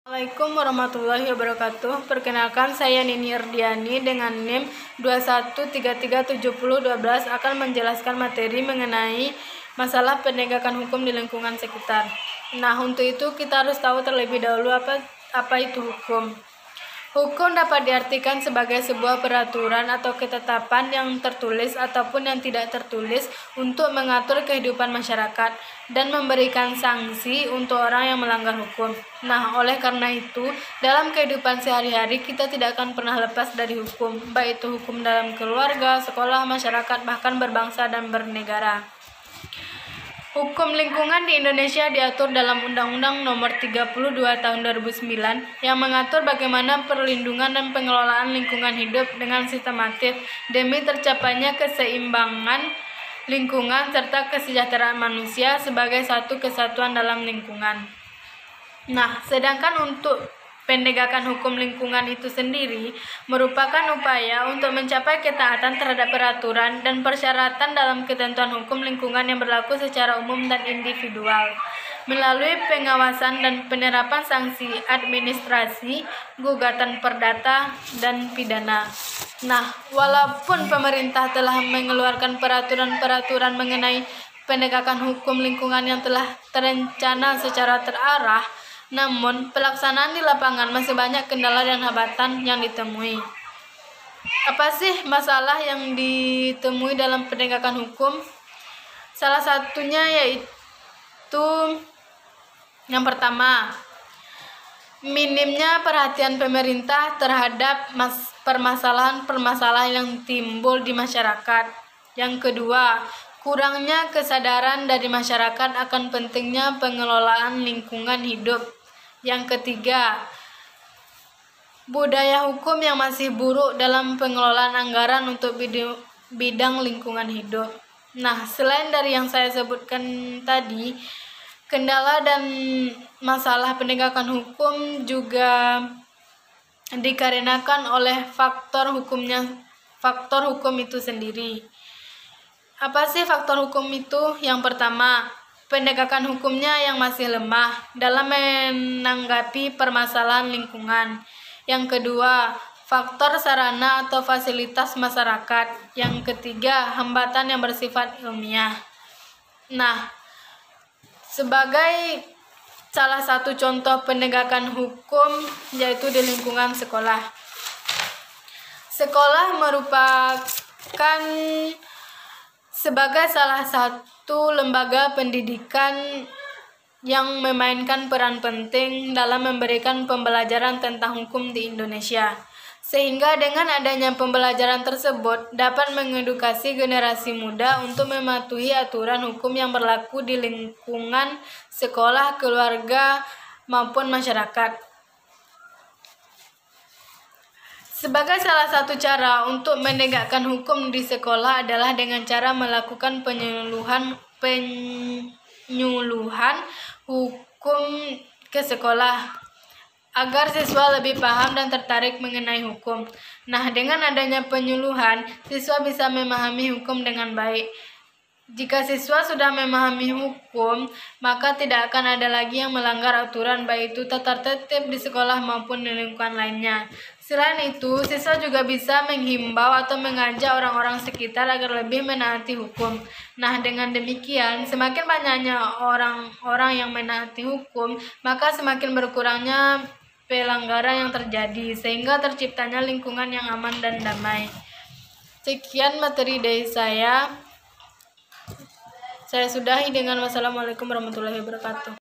Assalamualaikum warahmatullahi wabarakatuh. Perkenalkan, saya Nini Erdiani dengan NIM 21337012 akan menjelaskan materi mengenai masalah penegakan hukum di lingkungan sekitar. Nah, untuk itu kita harus tahu terlebih dahulu apa itu hukum. Hukum dapat diartikan sebagai sebuah peraturan atau ketetapan yang tertulis ataupun yang tidak tertulis untuk mengatur kehidupan masyarakat dan memberikan sanksi untuk orang yang melanggar hukum. Nah, oleh karena itu, dalam kehidupan sehari-hari kita tidak akan pernah lepas dari hukum, baik itu hukum dalam keluarga, sekolah, masyarakat, bahkan berbangsa dan bernegara. Hukum lingkungan di Indonesia diatur dalam Undang-Undang Nomor 32 Tahun 2009 yang mengatur bagaimana perlindungan dan pengelolaan lingkungan hidup dengan sistematis demi tercapainya keseimbangan lingkungan serta kesejahteraan manusia sebagai satu kesatuan dalam lingkungan. Nah, sedangkan untuk penegakan hukum lingkungan itu sendiri merupakan upaya untuk mencapai ketaatan terhadap peraturan dan persyaratan dalam ketentuan hukum lingkungan yang berlaku secara umum dan individual, melalui pengawasan dan penerapan sanksi administrasi, gugatan perdata, dan pidana. Nah, walaupun pemerintah telah mengeluarkan peraturan-peraturan mengenai penegakan hukum lingkungan yang telah terencana secara terarah, namun, pelaksanaan di lapangan masih banyak kendala dan hambatan yang ditemui. Apa sih masalah yang ditemui dalam penegakan hukum? Salah satunya yaitu yang pertama, minimnya perhatian pemerintah terhadap permasalahan-permasalahan yang timbul di masyarakat. Yang kedua, kurangnya kesadaran dari masyarakat akan pentingnya pengelolaan lingkungan hidup. Yang ketiga, budaya hukum yang masih buruk dalam pengelolaan anggaran untuk bidang lingkungan hidup. Nah, selain dari yang saya sebutkan tadi, kendala dan masalah penegakan hukum juga dikarenakan oleh faktor hukum itu sendiri. Apa sih faktor hukum itu? Yang pertama, penegakan hukumnya yang masih lemah dalam menanggapi permasalahan lingkungan. Yang kedua, faktor sarana atau fasilitas masyarakat. Yang ketiga, hambatan yang bersifat ilmiah. Nah, sebagai salah satu contoh penegakan hukum yaitu di lingkungan sekolah. Sekolah merupakan sebagai salah satu lembaga pendidikan yang memainkan peran penting dalam memberikan pembelajaran tentang hukum di Indonesia. Sehingga dengan adanya pembelajaran tersebut dapat mengedukasi generasi muda untuk mematuhi aturan hukum yang berlaku di lingkungan sekolah, keluarga, maupun masyarakat. Sebagai salah satu cara untuk menegakkan hukum di sekolah adalah dengan cara melakukan penyuluhan hukum ke sekolah agar siswa lebih paham dan tertarik mengenai hukum. Nah, dengan adanya penyuluhan, siswa bisa memahami hukum dengan baik. Jika siswa sudah memahami hukum, maka tidak akan ada lagi yang melanggar aturan baik itu tata tertib di sekolah maupun di lingkungan lainnya. Selain itu, siswa juga bisa menghimbau atau mengajak orang-orang sekitar agar lebih menaati hukum. Nah, dengan demikian, semakin banyaknya orang-orang yang menaati hukum, maka semakin berkurangnya pelanggaran yang terjadi, sehingga terciptanya lingkungan yang aman dan damai. Sekian materi dari saya. Saya sudahi dengan wassalamualaikum warahmatullahi wabarakatuh.